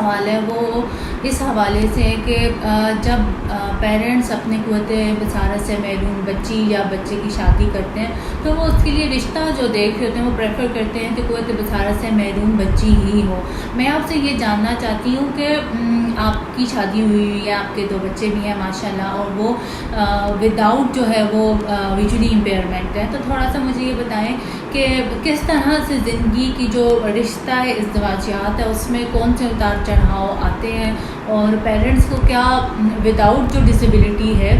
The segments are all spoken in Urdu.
سوال ہے وہ اس حوالے سے ہے کہ جب پیرنٹس اپنے قوت بصارت سے محروم بچی یا بچے کی شادی کرتے ہیں تو وہ اس کے لیے رشتہ جو دیکھ رہے ہوتے ہیں وہ پریفر کرتے ہیں کہ قوت بصارت سے محروم بچی ہی ہو. میں آپ سے یہ جاننا چاہتی ہوں کہ آپ کی شادی ہوئی ہے, آپ کے 2 بچے بھی ہیں ماشاءاللہ, اور وہ وداؤٹ جو ہے وہ ویژولی امپیئرمنٹ ہے, تو تھوڑا سا مجھے یہ بتائیں کہ کس طرح سے زندگی کی جو رشتہ ازدواجیات ہے اس میں کون سے اتار چڑھاؤ آتے ہیں, اور پیرنٹس کو کیا وداؤٹ جو ڈسیبلٹی ہے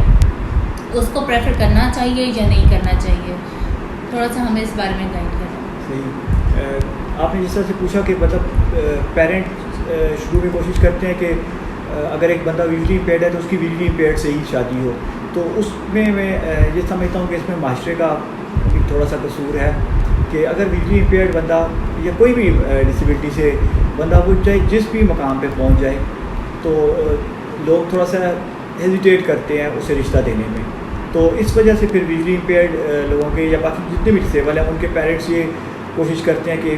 اس کو پریفر کرنا چاہیے یا نہیں کرنا چاہیے, تھوڑا سا ہمیں اس بارے میں گائڈ کریں. صحیح. آپ نے جس طرح سے پوچھا کہ مطلب پیرنٹ شروع میں کوشش کرتے ہیں کہ اگر ایک بندہ ویژولی امپیئرڈ ہے تو اس کی ویژولی امپیئرڈ سے ہی شادی ہو, تو اس میں یہ سمجھتا ہوں کہ اس میں معاشرے کا بھی تھوڑا سا قصور ہے کہ اگر ویژولی امپیئرڈ بندہ یا کوئی بھی ڈسیبلٹی سے بندہ وہ چاہے جس بھی مقام پہ پہنچ جائے تو لوگ تھوڑا سا ہیزیٹیٹ کرتے ہیں اسے رشتہ دینے میں. تو اس وجہ سے پھر ویژولی امپیئرڈ لوگوں کے یا باقی جتنے بھی ڈسیبل ہیں ان کے پیرنٹس یہ کوشش کرتے ہیں کہ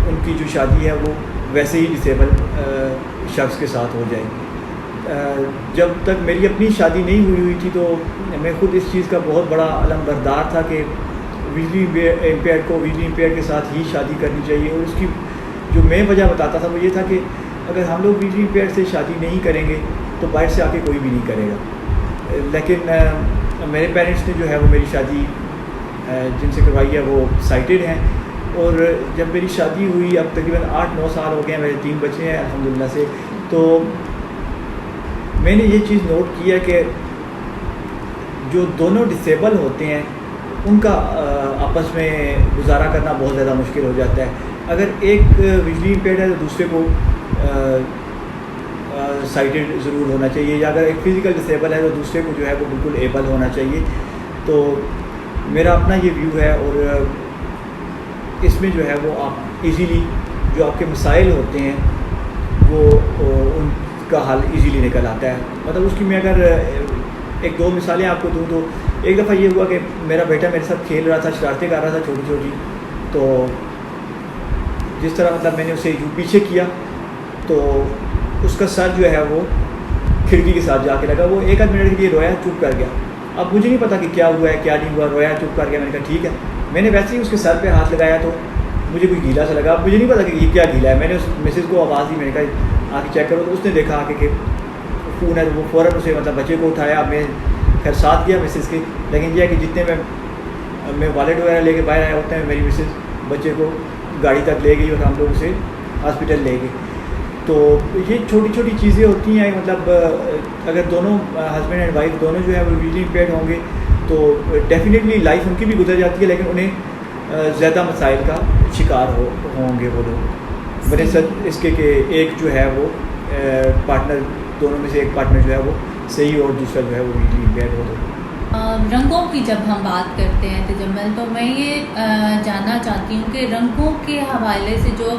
ان کی جو شادی ہے وہ ویسے ہی ڈسیبل شخص کے ساتھ ہو جائے. جب تک میری اپنی شادی نہیں ہوئی تھی تو میں خود اس چیز کا بہت بڑا علم بردار تھا کہ ویژولی امپیئرڈ کو ویژولی امپیئرڈ کے ساتھ ہی شادی کرنی چاہیے, اور اس کی جو میں وجہ بتاتا تھا وہ یہ تھا کہ اگر ہم لوگ ویژولی امپیئرڈ سے شادی نہیں کریں گے تو باہر سے آ کے کوئی بھی نہیں کرے گا. لیکن میرے پیرنٹس نے جو ہے وہ میری شادی جن سے کروائی ہے وہ سائٹڈ ہیں, اور جب میری شادی ہوئی اب تقریباً 8-9 سال ہو گئے ہیں, میرے 3 بچے ہیں الحمدللہ سے, تو میں نے یہ چیز نوٹ کیا کہ جو دونوں ڈسیبل ہوتے ہیں ان کا آپس میں گزارا کرنا بہت زیادہ مشکل ہو جاتا ہے. اگر ایک ویژولی امپیئرڈ ہے تو دوسرے کو سائٹڈ ضرور ہونا چاہیے, یا اگر ایک فزیکل ڈسیبل ہے تو دوسرے کو جو ہے وہ بالکل ایبل ہونا چاہیے. تو میرا اپنا یہ ویو ہے, اور اس میں جو ہے وہ آپ ایزیلی جو آپ کے مسائل ہوتے ہیں وہ ان کا حل ایزیلی نکل آتا ہے. مطلب اس کی میں اگر 1-2 مثالیں آپ کو دوں تو ایک دفعہ یہ ہوا کہ میرا بیٹا میرے ساتھ کھیل رہا تھا, شرارتیں کر رہا تھا چھوٹی چھوٹی, تو جس طرح مطلب میں نے اسے یوں پیچھے کیا تو اس کا سر جو ہے وہ کھڑکی کے ساتھ جا کے لگا. وہ 1-8 منٹ کے لیے رویا, چپ کر گیا. اب مجھے نہیں پتا کہ کیا ہوا ہے کیا نہیں ہوا, رویا چپ کر گیا. میں نے کہا ٹھیک ہے. میں نے ویسے ہی اس کے سر پہ ہاتھ لگایا تو مجھے کوئی گیلا سا لگا. اب مجھے نہیں پتا کہ یہ کیا گیلا ہے. میں نے اس مسز کو آواز دی, میں نے کہا آ کے چیک کرو, تو اس نے دیکھا آ کے کہ خون ہے, تو وہ فوراً اسے مطلب بچے کو اٹھایا. اب میں خیر ساتھ گیا مسز کے, لیکن یہ ہے کہ جتنے میں والٹ وغیرہ لے کے باہر آیا ہوتا ہے, میری مسز بچے کو گاڑی تک لے گئی اور ہم لوگ اسے ہاسپٹل لے گئے. تو یہ چھوٹی چھوٹی چیزیں ہوتی ہیں. مطلب اگر دونوں ہسبینڈ اینڈ وائف دونوں جو ہے وہ ویژولی امپیئرڈ ہوں گے تو ڈیفینیٹلی لائف ان کی بھی گزر جاتی ہے, لیکن انہیں زیادہ مسائل کا شکار ہوں گے وہ لوگ بنسبت اس کے کہ ایک جو ہے وہ پارٹنر, دونوں میں سے ایک پارٹنر جو ہے وہ صحیح اور دوسرا جو ہے وہ ویژولی امپیئرڈ ہو. رنگوں کی جب ہم بات کرتے ہیں تجمل, تو میں یہ جاننا چاہتی ہوں کہ رنگوں کے حوالے سے جو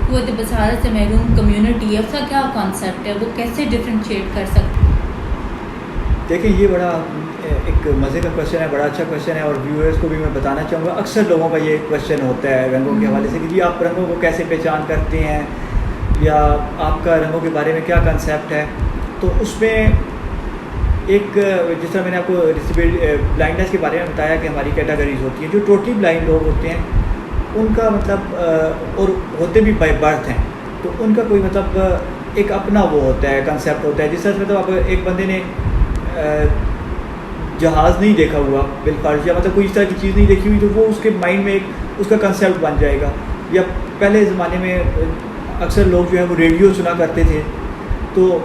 قوت بصارت سے محروم کمیونٹی ہے اس کا کیا کانسیپٹ ہے, وہ کیسے ڈفرینشیٹ کر سکتے ہیں؟ دیکھیں یہ بڑا ایک مزے کا کویشچن ہے, بڑا اچھا کویشچن ہے, اور ویورز کو بھی میں بتانا چاہوں گا. اکثر لوگوں کا یہ کویشچن ہوتا ہے رنگوں کے حوالے سے کہ جی آپ رنگوں کو کیسے پہچان کرتے ہیں, یا آپ کا رنگوں کے بارے میں کیا کنسیپٹ ہے. تو اس میں ایک جس طرح میں نے آپ کو بلائنڈنیس کے بارے میں بتایا کہ ہماری کیٹاگریز ہوتی ہیں. جو ٹوٹلی بلائنڈ لوگ ہوتے ہیں ان کا مطلب اور ہوتے بھی بائی برتھ ہیں, تو ان کا کوئی مطلب ایک اپنا وہ ہوتا ہے کنسیپٹ ہوتا ہے. جس طرح سے مطلب اب ایک بندے نے جہاز نہیں دیکھا ہوا بالفرض, یا مطلب کوئی اس طرح کی چیز نہیں دیکھی ہوئی, تو وہ اس کے مائنڈ میں ایک اس کا کنسیپٹ بن جائے گا. یا پہلے زمانے میں اکثر لوگ جو ہے وہ ریڈیو سنا کرتے تھے, تو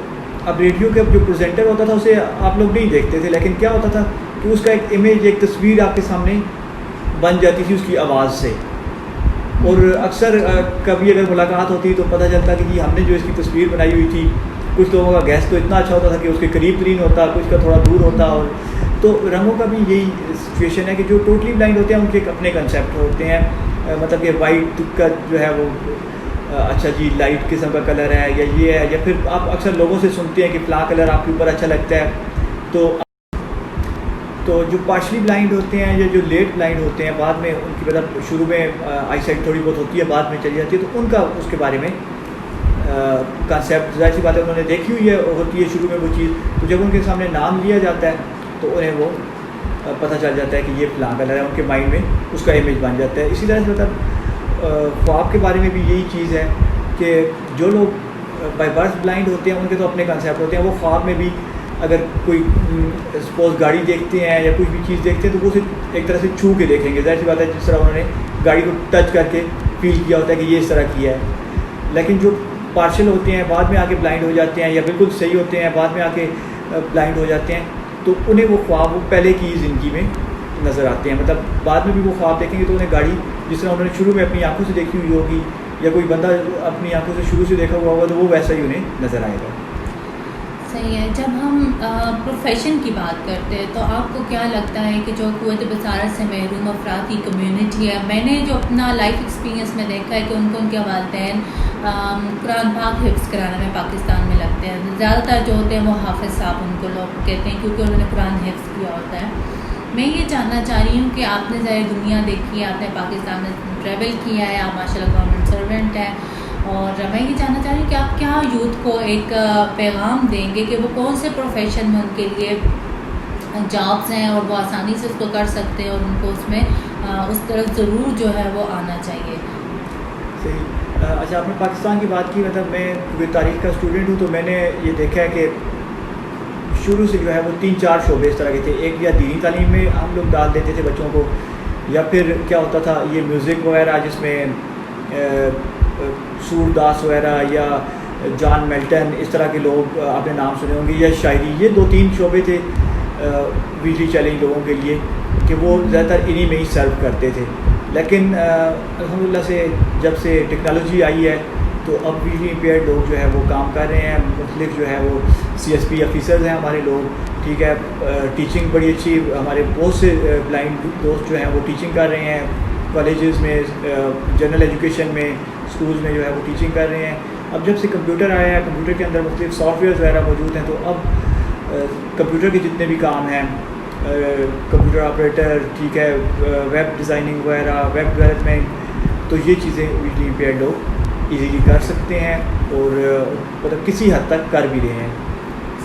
اب ریڈیو کا جو پریزنٹر ہوتا تھا اسے آپ لوگ نہیں دیکھتے تھے, لیکن کیا ہوتا تھا کہ اس کا ایک امیج, ایک تصویر آپ کے سامنے بن جاتی تھی اس کی آواز سے. اور اکثر کبھی اگر ملاقات ہوتی تو پتہ چلتا کہ جی ہم نے جو اس کی تصویر بنائی ہوئی تھی, کچھ لوگوں کا گیس تو اتنا اچھا ہوتا تھا کہ اس کے قریب ترین ہوتا, کچھ کا تھوڑا دور ہوتا. اور تو رنگوں کا بھی یہی سچویشن ہے کہ جو ٹوٹلی بلائنڈ ہوتے ہیں ان کے ایک اپنے کنسیپٹ ہوتے ہیں. مطلب کہ وائٹ کا جو ہے وہ اچھا جی لائٹ قسم کا کلر ہے, یا یہ ہے, یا پھر آپ اکثر لوگوں سے سنتے ہیں کہ فلاں کلر آپ کے اوپر اچھا لگتا ہے. تو جو پارشلی بلائنڈ ہوتے ہیں یا جو لیٹ بلائنڈ ہوتے ہیں, بعد میں ان کی مطلب شروع میں آئی سائٹ تھوڑی بہت ہوتی ہے, بعد میں چلی جاتی ہے, تو ان کا اس کے بارے میں کانسیپٹ ظاہر سی بات ہے انہوں نے دیکھی ہوئی ہے ہوتی ہے شروع میں وہ چیز، تو جب ان کے سامنے نام لیا جاتا ہے تو انہیں وہ پتہ چل جاتا ہے کہ یہ فلاں کلر ہے، ان کے مائنڈ میں اس کا امیج بن جاتا ہے. اسی طرح سے مطلب خواب کے بارے میں بھی یہی چیز ہے کہ جو لوگ بائی برتھ بلائنڈ ہوتے ہیں ان کے تو اپنے کنسیپٹ ہوتے ہیں، وہ خواب میں بھی اگر کوئی سپوز گاڑی دیکھتے ہیں یا کوئی بھی چیز دیکھتے ہیں تو وہ اسے ایک طرح سے چھو کے دیکھیں گے. ظاہر سی بات ہے جس طرح انہوں نے گاڑی کو ٹچ کر کے فیل کیا ہوتا ہے کہ یہ اس طرح کیا ہے. لیکن جو پارشل ہوتے ہیں بعد میں آ کے بلائنڈ ہو جاتے ہیں یا بالکل صحیح ہوتے ہیں بعد میں آ کے بلائنڈ ہو جاتے ہیں، تو انہیں وہ خواب وہ پہلے کی زندگی میں نظر آتے ہیں. مطلب بعد میں بھی وہ خواب دیکھیں گے تو انہیں گاڑی جس طرح انہوں نے شروع میں اپنی آنکھوں سے دیکھی ہوئی ہوگی یا کوئی بندہ اپنی آنکھوں سے شروع سے دیکھا ہوا ہوگا تو وہ ویسا ہی انہیں نظر آئے گا. صحیح ہے. جب ہم پروفیشن کی بات کرتے ہیں تو آپ کو کیا لگتا ہے کہ جو قوت بصارت سے محروم افراد کی کمیونٹی ہے، میں نے جو اپنا لائف ایکسپیرینس میں دیکھا ہے کہ ان کو ان کے والدین قرآن پاک حفظ کرانے میں پاکستان میں لگتے ہیں. زیادہ تر جو ہوتے ہیں وہ حافظ صاحب ان کو لوگ کہتے ہیں کیونکہ انہوں نے قرآن حفظ کیا ہوتا ہے. میں یہ جاننا چاہ رہی ہوں کہ آپ نے ظاہر دنیا دیکھی ہے، آپ نے پاکستان میں ٹریول کیا ہے، آپ ماشاء اللہ گورنمنٹ سرونٹ ہیں، اور میں یہ جاننا چاہ رہی ہوں کہ آپ کیا یوتھ کو ایک پیغام دیں گے کہ وہ کون سے پروفیشن میں ان کے لیے جابس ہیں اور وہ آسانی سے اس کو کر سکتے ہیں اور ان کو اس میں اس طرف ضرور جو ہے وہ آنا چاہیے. صحیح. اچھا آپ نے پاکستان کی بات کی، مطلب میں تاریخ کا اسٹوڈنٹ ہوں تو میں نے یہ دیکھا ہے کہ شروع سے جو ہے وہ 3-4 شعبے اس طرح کے تھے. ایک یا دینی تعلیم میں ہم لوگ ڈال دیتے تھے بچوں کو، یا پھر کیا ہوتا تھا یہ میوزک وغیرہ جس میں سور داس وغیرہ یا جان میلٹن اس طرح کے لوگ آپ نے نام سنے ہوں گے، یا شاعری. یہ 2-3 شعبے تھے ویژلی چیلنج لوگوں کے لیے کہ وہ زیادہ تر انہی میں ہی سرو کرتے تھے. لیکن الحمدللہ سے جب سے ٹیکنالوجی آئی ہے تو اب ویژلی امپیئرڈ لوگ جو ہے وہ کام کر رہے ہیں. مختلف جو ہے وہ CSP آفیسرز ہیں ہمارے لوگ، ٹھیک ہے. ٹیچنگ بڑی اچھی، ہمارے بہت سے بلائنڈ دوست جو ہیں وہ ٹیچنگ کر رہے ہیں کالجز میں، جنرل ایجوکیشن میں، اسکولز میں جو ہے وہ ٹیچنگ کر رہے ہیں. اب جب سے کمپیوٹر آیا ہے، کمپیوٹر کے اندر مختلف سافٹ ویئرز وغیرہ موجود ہیں، تو اب کمپیوٹر کے جتنے بھی کام ہیں، کمپیوٹر آپریٹر، ٹھیک ہے، ویب ڈیزائننگ وغیرہ، ویب ڈیولپمنٹ، تو یہ چیزیں ویژلی امپیئرڈ لوگ ایزیلی کر سکتے ہیں اور مطلب کسی حد تک کر بھی رہے ہیں.